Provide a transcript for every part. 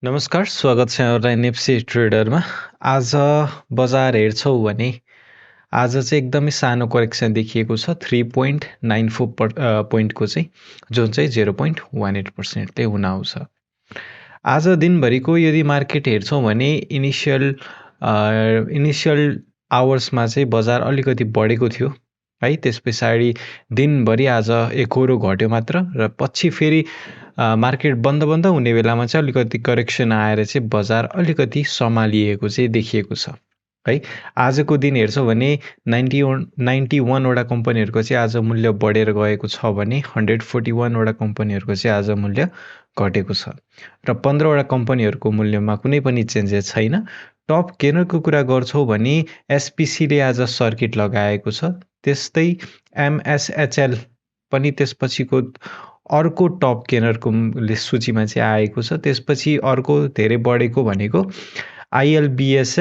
नमस्कार, स्वागत छ यहाँलाई नेप्से ट्रेडरमा। आज बजार हेर्छौँ भने आज चाहिँ एकदमै सानो करेक्सन देखिएको छ 3.94 पोइन्टको चाहिँ, जुन चाहिँ 0.18%ले हुन आउँछ। आज दिनभरिको यदि मार्केट हेर्छौँ भने इनिसियल आवर्समा चाहिँ बजार अलिकति बढेको थियो है। त्यस पछाडि दिनभरि आज एकोहोरो घट्यो मात्र र पछि फेरि मार्केट बन्द हुने बेलामा चाहिँ अलिकति करेक्सन आएर चाहिँ बजार अलिकति सम्हालिएको चाहिँ देखिएको छ है। आजको दिन हेर्छौँ भने 91वटा कम्पनीहरूको चाहिँ आज मूल्य बढेर गएको छ भने 141वटा कम्पनीहरूको चाहिँ आज मूल्य घटेको छ र 15वटा कम्पनीहरूको मूल्यमा कुनै पनि चेन्जेस छैन। टप गेनरको कुरा गर्छौँ भने एसपिसीले आज सर्किट लगाएको छ, त्यस्तै एमएसएचएल पनि त्यसपछिको अर्को टप गेनरको सूचीमा चाहिँ आएको छ। त्यसपछि अर्को धेरै बढेको भनेको आइएलबिएस,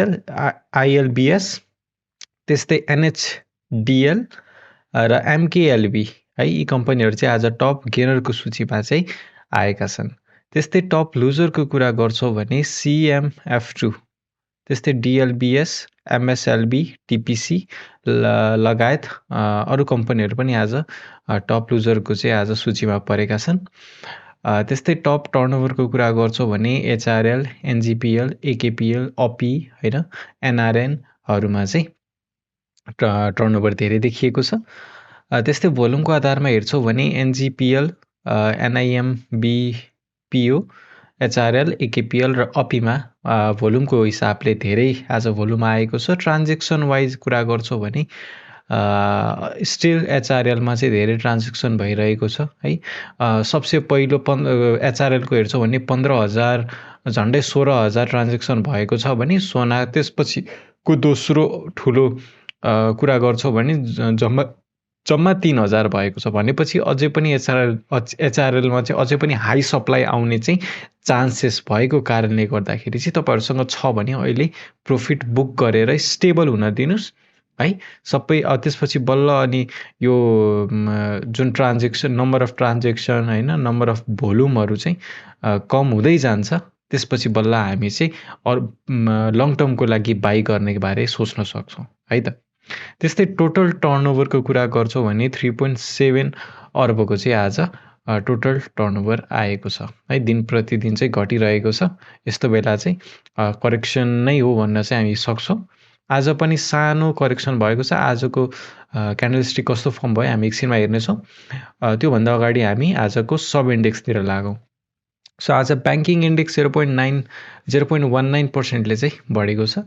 त्यस्तै एनएचडिएल र एमकेएलबी है। यी कम्पनीहरू चाहिँ आज टप गेनरको सूचीमा चाहिँ आएका छन्। त्यस्तै टप लुजरको कुरा गर्छौँ भने सिएमएफ2, त्यस्तै डिएलबिएस, एमएसएलबी, टिपिसी लगायत अरू कम्पनीहरू पनि आज टप लुजरको चाहिँ आज सूचीमा परेका छन्। त्यस्तै टप टर्नओभरको कुरा गर्छौँ भने एचआरएल, एनजिपिएल, एकेपिएल, अपी होइन, एनआरएनहरूमा चाहिँ टर्नओभर धेरै देखिएको छ। त्यस्तै भोल्युमको आधारमा हेर्छौँ भने एनजिपिएल, एनआइएमबिपिओ, एचआरएल, एकेपिएल र अपीमा भोल्युमको हिसाबले धेरै आज भोल्युम आएको छ। ट्रान्जेक्सन वाइज कुरा गर्छौँ भने स्टिल एचआरएलमा चाहिँ धेरै ट्रान्जेक्सन भइरहेको छ है। सबसे पहिलो एचआरएलको हेर्छौँ भने 15,000 झन्डै 16,000 ट्रान्जेक्सन भएको छ भने सोना त्यसपछिको दोस्रो ठुलो कुरा गर्छौँ भने जम्मा 3,000 भएको छ भनेपछि अझै पनि एचआरएलमा चाहिँ अझै पनि हाई सप्लाई आउने चाहिँ चान्सेस भएको कारणले गर्दाखेरि चाहिँ तपाईँहरूसँग छ भने अहिले प्रफिट बुक गरेर स्टेबल हुन दिनुहोस् है। सबै त्यसपछि बल्ल अनि यो जुन ट्रान्जेक्सन, नम्बर अफ ट्रान्जेक्सन होइन, नम्बर अफ भोल्युमहरू चाहिँ कम हुँदै जान्छ, त्यसपछि बल्ल हामी चाहिँ लङ टर्मको लागि बाई गर्ने बारे सोच्न सक्छौँ है त। त्यस्तै टोटल टर्नओभरको कुरा गर्छौँ भने 3.7 अर्बको चाहिँ आज टोटल टर्नओभर आएको छ है। दिन प्रतिदिन चाहिँ घटिरहेको छ। यस्तो बेला चाहिँ करेक्सन नै हो भन्न चाहिँ हामी सक्छौँ। आज पनि सानो करेक्सन भएको छ। आजको क्यान्डलस्टिक कस्तो फर्म भयो हामी एकछिनमा हेर्नेछौँ। त्योभन्दा अगाडि हामी आजको सब इन्डेक्सतिर लागौँ। सो आज ब्याङ्किङ इन्डेक्स 0.19%ले चाहिँ बढेको छ।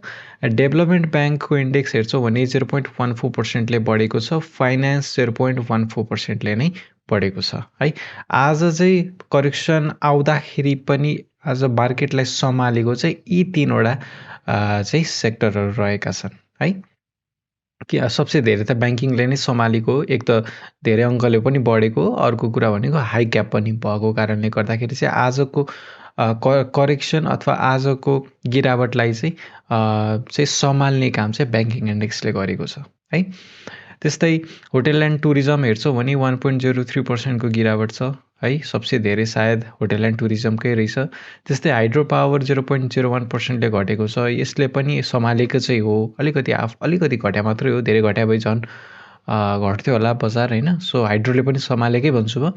डेभलपमेन्ट ब्याङ्कको इन्डेक्स हेर्छौँ भने 0.14%ले बढेको छ। फाइनेन्स 0.14%ले नै बढेको छ है। आज चाहिँ करेक्सन आउँदाखेरि पनि आज मार्केटलाई सम्हालेको चाहिँ यी 3वटा चाहिँ सेक्टरहरू रहेका छन् है। कि सबसे धेरै त ब्याङ्किङले नै सम्हालेको, एक त धेरै अङ्कले पनि बढेको, अर्को कुरा भनेको हाई क्याप पनि भएको कारणले गर्दाखेरि चाहिँ आजको करेक्सन अथवा आजको गिरावटलाई चाहिँ सम्हाल्ने काम चाहिँ ब्याङ्किङ इन्डेक्सले गरेको छ है। त्यस्तै होटेल एन्ड टुरिज्म हेर्छौँ भने 1.03%को गिरावट छ है। सबसे धेरै सायद होटेल एन्ड टुरिज्मकै रहेछ। त्यस्तै हाइड्रो पावर 0.01%ले घटेको छ। यसले पनि सम्हालेको चाहिँ हो, अलिकति घट्या मात्रै हो, धेरै घट्या भए झन् घट्थ्यो होला बजार होइन। सो हाइड्रोले पनि सम्हालेकै भन्छु म।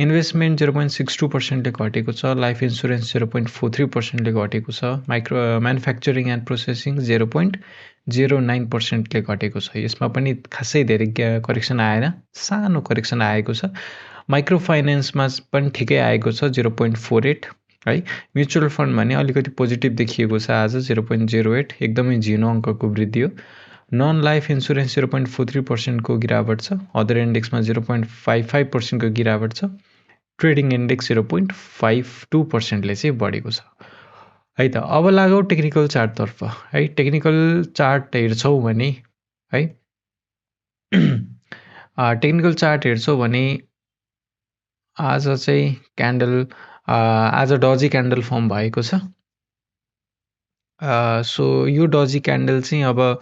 इन्भेस्टमेन्ट 0.62%ले घटेको छ। लाइफ इन्सुरेन्स 0.43%ले घटेको छ। म्यानुफ्याक्चरिङ एन्ड प्रोसेसिङ 0.09%ले घटेको छ। यसमा पनि खासै धेरै करेक्सन आएन, सानो करेक्सन आएको छ। माइक्रो फाइनेन्समा पनि ठिकै आएको छ 0.48 है। म्युचुअल फन्ड भने अलिकति पोजिटिभ देखिएको छ आज 0.08, एकदमै झिनो अङ्कको वृद्धि हो। नन लाइफ इन्सुरेन्स 0.43%को गिरावट छ। अदर इन्डेक्समा 0.55%को गिरावट छ। ट्रेडिङ इन्डेक्स 0.52%ले चाहिँ बढेको छ है त। अब लागौँ टेक्निकल चार्टतर्फ है। टेक्निकल चार्ट हेर्छौँ भने है, टेक्निकल चार्ट हेर्छौँ भने आज चाहिँ क्यान्डल आज डजी क्यान्डल फर्म भएको छ। सो यो डजी क्यान्डल चाहिँ अब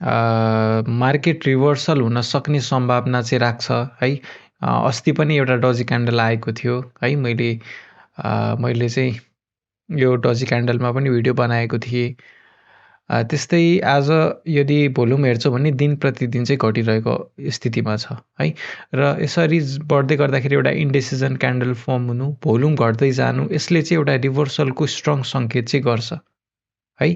मार्केट रिभर्सल हुन सक्ने सम्भावना चाहिँ राख्छ है। अस्ति पनि एउटा डजी क्यान्डल आएको थियो है। मैले चाहिँ यो डजी क्यान्डलमा पनि भिडियो बनाएको थिएँ। त्यस्तै आज यदि भोल्युम हेर्छौँ भने दिन प्रतिदिन चाहिँ घटिरहेको स्थितिमा छ है। र यसरी बढ्दै गर्दाखेरि एउटा इन्डिसिजन क्यान्डल फर्म हुनु, भोल्युम घट्दै जानु, यसले चाहिँ एउटा रिभर्सलको स्ट्रङ सङ्केत चाहिँ गर्छ है।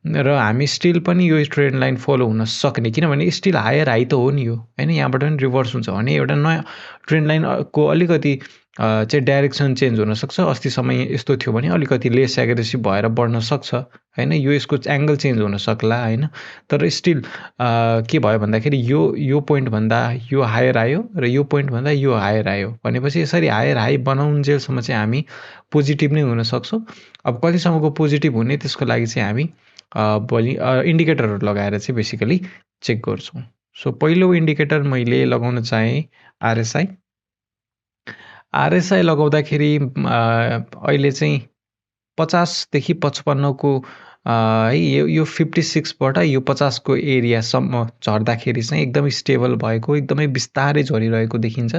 र हामी स्टिल पनि यो ट्रेन्ड लाइन फलो हुन सक्ने, किनभने स्टिल हायर हाई त हो नि यो होइन, यहाँबाट पनि रिभर्स हुन्छ भने एउटा नयाँ ट्रेन्ड लाइनको अलिकति चाहिँ डाइरेक्सन चेन्ज हुनसक्छ। अस्तिसम्म यस्तो थियो भने अलिकति लेस एग्रेसिभ भएर बढ्न सक्छ होइन, यो यसको एङ्गल चेन्ज हुन सक्ला होइन। तर स्टिल के भयो भन्दाखेरि यो पोइन्टभन्दा यो हायर आयो र यो पोइन्टभन्दा यो हायर आयो भनेपछि यसरी हायर हाई बनाउन्जेलसम्म चाहिँ हामी पोजिटिभ नै हुन सक्छौँ। अब कतिसम्मको पोजिटिभ हुने त्यसको लागि चाहिँ हामी भोलि इन्डिकेटरहरू लगाएर चाहिँ बेसिकली चेक गर्छौँ। सो पहिलो इन्डिकेटर मैले लगाउन चाहेँ आरएसआई। आरएसआई लगाउँदाखेरि अहिले चाहिँ 50देखि 55को है यो 56बाट यो 50को एरियासम्म झर्दाखेरि चाहिँ एकदमै स्टेबल भएको, एकदमै बिस्तारै झरिरहेको देखिन्छ,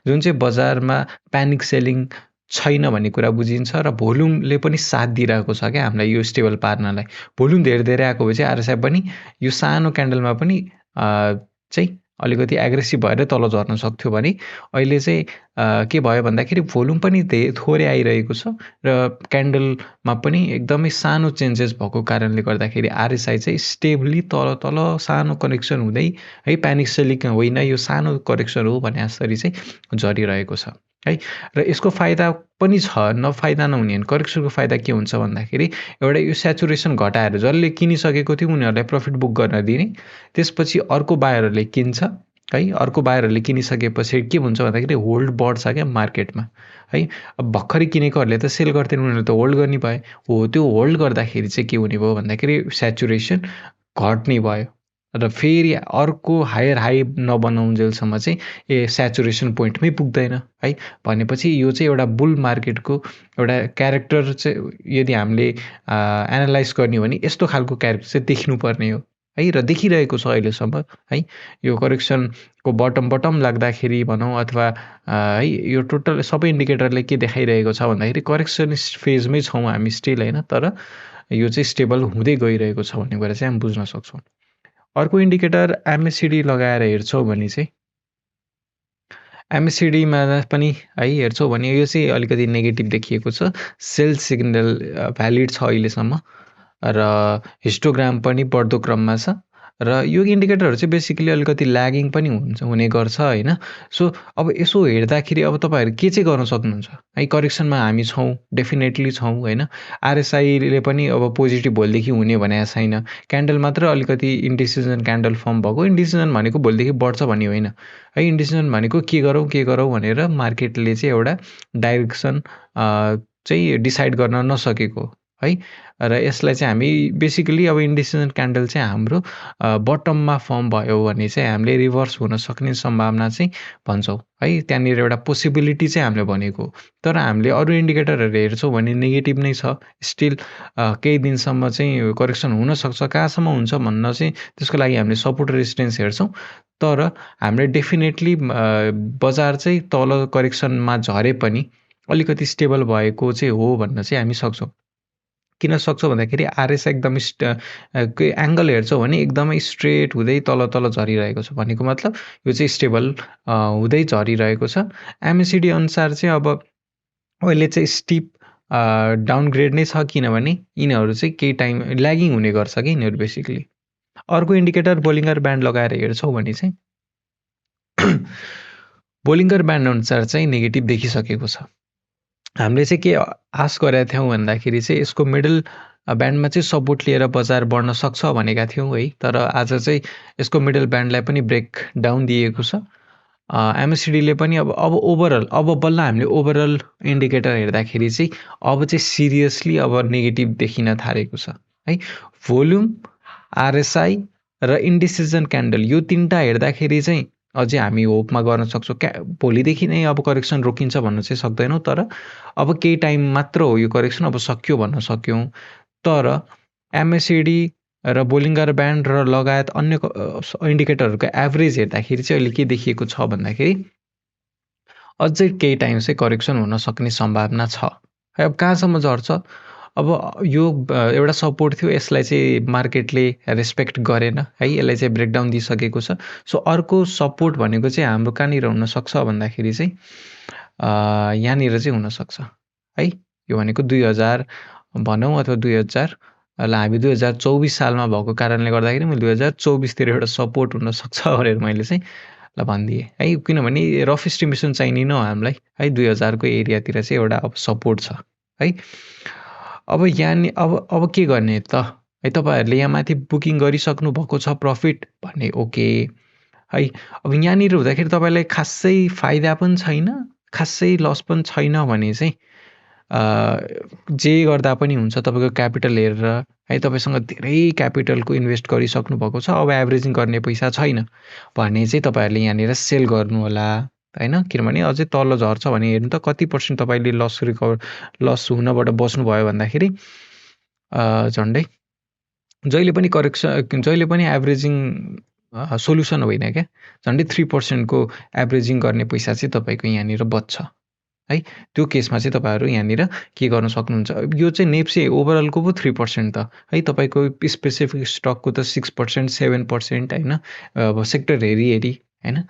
जुन चाहिँ बजारमा प्यानिक सेलिङ छैन भन्ने कुरा बुझिन्छ र भोल्युमले पनि साथ दिइरहेको छ क्या हामीलाई यो स्टेबल पार्नलाई। भोल्युम धेरै धेरै आएको भए चाहिँ आरएसआई पनि यो सानो क्यान्डलमा पनि चाहिँ अलिकति एग्रेसिभ भएर तल झर्न सक्थ्यो भने अहिले चाहिँ के भयो भन्दाखेरि भोल्युम पनि थोरै आइरहेको छ र क्यान्डलमा पनि एकदमै सानो चेन्जेस भएको कारणले गर्दाखेरि आरएसआई चाहिँ स्टेबली तल तल सानो करेक्सन हुँदै है, प्यानिक सेलिङ होइन, यो सानो करेक्सन हो भने जसरी चाहिँ झरिरहेको छ है। र यसको फाइदा पनि छ, नफाइदा नहुने होइन। करेक्सनको फाइदा के हुन्छ भन्दाखेरि एउटा यो सेचुरेसन घटाएर जसले किनिसकेको थियो उनीहरूलाई प्रफिट बुक गर्न दिने, त्यसपछि अर्को बायरहरूले किन्छ है, अर्को बायरहरूले किनिसकेपछि के हुन्छ भन्दाखेरि होल्ड बढ्छ क्या मार्केटमा है। अब भर्खरै किनेकोहरूले त सेल गर्थेन, उनीहरूले त होल्ड गर्ने भए हो, त्यो होल्ड गर्दाखेरि चाहिँ के हुने भयो भन्दाखेरि सेचुरेसन घट्ने भयो र फेरि अर्को हायर हाई नबनाउन्जेलसम्म चाहिँ सेचुरेसन पोइन्टमै पुग्दैन है। भनेपछि यो चाहिँ एउटा बुल मार्केटको एउटा क्यारेक्टर चाहिँ यदि हामीले एनालाइज गर्ने हो भने यस्तो खालको क्यारेक्टर चाहिँ देख्नुपर्ने हो है, र देखिरहेको छ अहिलेसम्म है। यो करेक्सनको बटम लाग्दाखेरि भनौँ अथवा है, यो टोटल सबै इन्डिकेटरले के देखाइरहेको छ भन्दाखेरि करेक्सनिस्ट फेजमै छौँ हामी स्टिल होइन, तर यो चाहिँ स्टेबल हुँदै गइरहेको छ भन्ने कुरा चाहिँ हामी बुझ्न सक्छौँ। अर्को इन्डिकेटर एमएससिडी लगाएर हेर्छौँ भने चाहिँ एमएससिडीमा पनि है हेर्छौँ भने यो चाहिँ अलिकति नेगेटिभ देखिएको छ। सेल सिग्नल भ्यालिड छ अहिलेसम्म र हिस्टोग्राम पनि बढ्दो क्रममा छ र यो इन्डिकेटरहरू चाहिँ बेसिकली अलिकति ल्यागिङ पनि हुने गर्छ होइन। सो अब यसो हेर्दाखेरि अब तपाईँहरू के चाहिँ गर्न सक्नुहुन्छ है, करेक्सनमा हामी छौँ, डेफिनेटली छौँ होइन। आरएसआईले पनि अब पोजिटिभ भोलिदेखि हुने भनेको छैन, क्यान्डल मात्र अलिकति इन्डिसिजन क्यान्डल फर्म भएको। इन्डिसिजन भनेको भोलिदेखि बढ्छ भन्ने होइन है, इन्डिसिजन भनेको के गरौँ भनेर मार्केटले चाहिँ एउटा डाइरेक्सन चाहिँ डिसाइड गर्न नसकेको है। र यसलाई चाहिँ हामी बेसिकली अब इन्डिसिजन क्यान्डल चाहिँ हाम्रो बटममा फर्म भयो भने चाहिँ हामीले रिभर्स हुन सक्ने सम्भावना चाहिँ भन्छौँ है, त्यहाँनिर एउटा पोसिबिलिटी चाहिँ हामीले भनेको। तर हामीले अरू इन्डिकेटरहरू हेर्छौँ भने नेगेटिभ नै छ स्टिल। केही दिनसम्म चाहिँ करेक्सन हुनसक्छ, कहाँसम्म हुन्छ भन्न चाहिँ त्यसको लागि हामीले सपोर्ट रेजिस्टेन्स हेर्छौँ। तर हामीले डेफिनेटली बजार चाहिँ तल करेक्सनमा झरे पनि अलिकति स्टेबल भएको चाहिँ हो भन्न चाहिँ हामी सक्छौँ। किन सक्छौँ भन्दाखेरि आरएसआई एकदम एङ्गल हेर्छौँ भने एकदमै स्ट्रेट हुँदै तल तल झरिरहेको छ भनेको मतलब यो चाहिँ स्टेबल हुँदै झरिरहेको छ। एमएससिडी अनुसार चाहिँ अब अहिले चाहिँ स्टिप डाउनग्रेड नै छ, किनभने यिनीहरू चाहिँ केही टाइम ल्यागिङ हुने गर्छ कि यिनीहरू बेसिकली। अर्को इन्डिकेटर बोलिङ्गर ब्यान्ड लगाएर हेर्छौँ भने चाहिँ बोलिङ्गर ब्यान्ड अनुसार चाहिँ नेगेटिभ देखिसकेको छ। हामीले चाहिँ के आश गरेका थियौँ भन्दाखेरि चाहिँ यसको मिडल ब्यान्डमा चाहिँ सपोर्ट लिएर बजार बढ्न सक्छ भनेका थियौँ है, तर आज चाहिँ यसको मिडल ब्यान्डलाई पनि ब्रेक डाउन दिएको छ। एमएससिडीले पनि अब ओभरअल अब बल्ल हामीले ओभरअल इन्डिकेटर हेर्दाखेरि चाहिँ अब चाहिँ सिरियसली अब नेगेटिभ देखिन थालेको छ है। भोल्युम, आरएसआई र इन्डिसिजन क्यान्डल यो तिनवटा हेर्दाखेरि चाहिँ अझै हामी होपमा गर्न सक्छौँ भोलिदेखि नै अब करेक्सन रोकिन्छ भन्न चाहिँ सक्दैनौँ, तर अब केही टाइम मात्र हो यो करेक्सन, अब सक्यो भन्न सक्यौँ। तर एमएससिडी र बोलिङ्गर ब्यान्ड र लगायत अन्य इन्डिकेटरहरूको एभरेज हेर्दाखेरि चाहिँ अहिले के देखिएको छ भन्दाखेरि अझै केही टाइम चाहिँ करेक्सन हुन सक्ने सम्भावना छ है। अब कहाँसम्म झर्छ अब यो एउटा सपोर्ट थियो, यसलाई चाहिँ मार्केटले रेस्पेक्ट गरेन है, यसलाई चाहिँ ब्रेकडाउन दिइसकेको छ। सो अर्को सपोर्ट भनेको चाहिँ हाम्रो कहाँनिर हुनसक्छ भन्दाखेरि चाहिँ यहाँनिर चाहिँ हुनसक्छ है। यो भनेको 2000 भनौँ अथवा 2000 ल हामी 2024 सालमा भएको कारणले गर्दाखेरि मैले 2024 तिर एउटा सपोर्ट हुनसक्छ भनेर मैले चाहिँ ल भनिदिएँ है। किनभने रफ एस्टिमेसन चाहिँदैन हो हामीलाई है, 2000 को एरियातिर चाहिँ एउटा अब सपोर्ट छ है। अब अब के गर्ने त है, तपाईँहरूले यहाँ माथि बुकिङ गरिसक्नु भएको छ प्रफिट भने ओके है। अब यहाँनिर हुँदाखेरि तपाईँलाई खासै फाइदा पनि छैन, खासै लस पनि छैन भने चाहिँ जे गर्दा पनि हुन्छ तपाईँको क्यापिटल हेरेर है। तपाईँसँग धेरै क्यापिटलको इन्भेस्ट गरिसक्नु भएको छ, अब एभरेजिङ गर्ने पैसा छैन भने चाहिँ तपाईँहरूले यहाँनिर सेल गर्नु होला होइन। किनभने अझै तल झर्छ भने हेर्नु त कति पर्सेन्ट तपाईँले लस हुनबाट बस्नुभयो भन्दाखेरि झन्डै जहिले पनि जहिले पनि एभरेजिङ सोल्युसन होइन क्या, झन्डै 3% को एभरेजिङ गर्ने पैसा चाहिँ तपाईँको यहाँनिर बच्छ है। त्यो केसमा चाहिँ तपाईँहरू यहाँनिर के गर्न सक्नुहुन्छ, यो चाहिँ नेप्से ओभरअलको पो 3% त है, तपाईँको स्पेसिफिक स्टकको त 6% 7% होइन। अब सेक्टर हेरी होइन,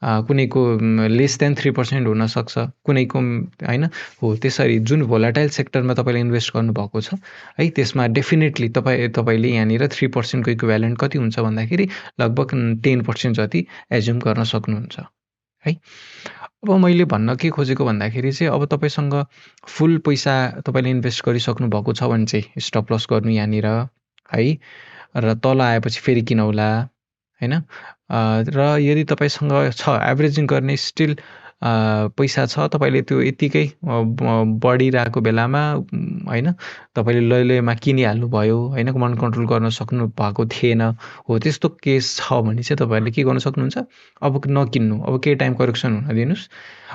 कुनैको लेस देन 3% हुनसक्छ, कुनैको होइन हो। त्यसरी जुन भोलाटाइल सेक्टरमा तपाईँले इन्भेस्ट गर्नुभएको छ है, त्यसमा डेफिनेटली तपाईँले यहाँनिर 3% को इक्विभ्यालेन्ट कति हुन्छ भन्दाखेरि लगभग 10% जति एज्युम गर्न सक्नुहुन्छ है। अब मैले भन्न के खोजेको भन्दाखेरि चाहिँ अब तपाईँसँग फुल पैसा तपाईँले इन्भेस्ट गरिसक्नु भएको छ भने चाहिँ स्टप लस गर्नु यहाँनिर है, र तल आएपछि फेरि किनौला होइन। र यदि तपाईँसँग छ एभरेजिङ गर्ने स्टिल पैसा छ, तपाईँले त्यो यत्तिकै बढिरहेको बेलामा होइन तपाईँले लैलैमा किनिहाल्नु भयो होइन, मन कन्ट्रोल गर्न सक्नु भएको थिएन हो, त्यस्तो केस छ भने चाहिँ तपाईँहरूले के गर्न सक्नुहुन्छ, अब नकिन्नु, अब केही टाइम करेक्सन हुन दिनुहोस्।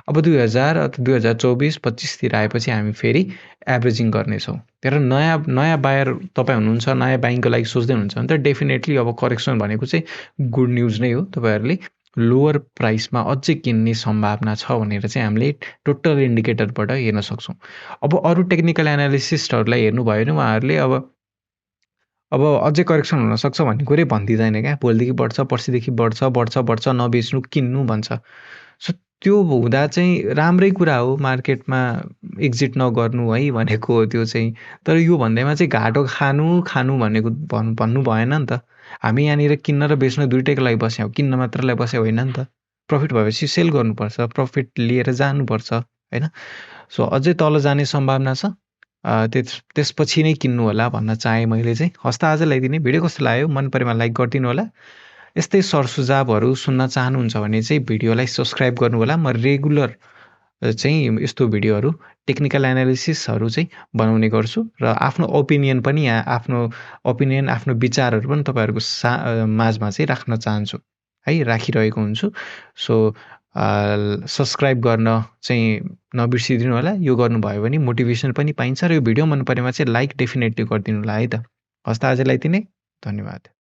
अब 2000 अथवा 2024-25तिर आएपछि हामी फेरि एभरेजिङ गर्नेछौँ। तर नयाँ बायर तपाईँ हुनुहुन्छ, नयाँ बाइङको लागि सोच्दै हुनुहुन्छ भने त डेफिनेटली अब करेक्सन भनेको चाहिँ गुड न्युज नै हो। तपाईँहरूले लोवर प्राइसमा अझै किन्ने सम्भावना छ भनेर चाहिँ हामीले टोटल इन्डिकेटरबाट हेर्न सक्छौँ। अब अरू टेक्निकल एनालिसिस्टहरूलाई हेर्नुभयो भने उहाँहरूले अब अझै करेक्सन हुनसक्छ भन्ने कुरै भनिदिँदैन क्या, भोलिदेखि बढ्छ, पर्सिदेखि बढ्छ नबेच्नु किन्नु भन्छ। सो त्यो हुँदा चाहिँ राम्रै कुरा हो, मार्केटमा एक्जिट नगर्नु है भनेको हो त्यो चाहिँ। तर यो भन्दैमा चाहिँ घाटो खानु भनेको भन्नु भएन नि त। हामी यहाँनिर किन्न र बेच्न दुइटैको लागि बस्यौँ, किन्न मात्रलाई बसे होइन नि त। प्रफिट भएपछि सेल गर्नुपर्छ, प्रफिट लिएर जानुपर्छ होइन। सो अझै तल जाने सम्भावना छ, त्यसपछि नै किन्नु होला भन्न चाहेँ मैले चाहिँ। हस्त आजलाई दिने भिडियो कस्तो लाग्यो, मन परेमा लाइक गरिदिनु होला। यस्तै सरसुझावहरू सुन्न चाहनुहुन्छ भने चाहिँ भिडियोलाई सब्सक्राइब गर्नु होला। म रेगुलर चाहिँ यस्तो भिडियोहरू टेक्निकल एनालिसिसहरू चाहिँ बनाउने गर्छु र आफ्नो ओपिनियन पनि आफ्नो विचारहरू पनि तपाईँहरूको माझमा चाहिँ राख्न चाहन्छु है, राखिरहेको हुन्छु। सो सब्सक्राइब गर्न चाहिँ नबिर्सिदिनु होला। यो गर्नुभयो भने मोटिभेसन पनि पाइन्छ र यो भिडियो मन परेमा चाहिँ लाइक डेफिनेटली गरिदिनु होला है त। हस्त आजलाई दिने, धन्यवाद।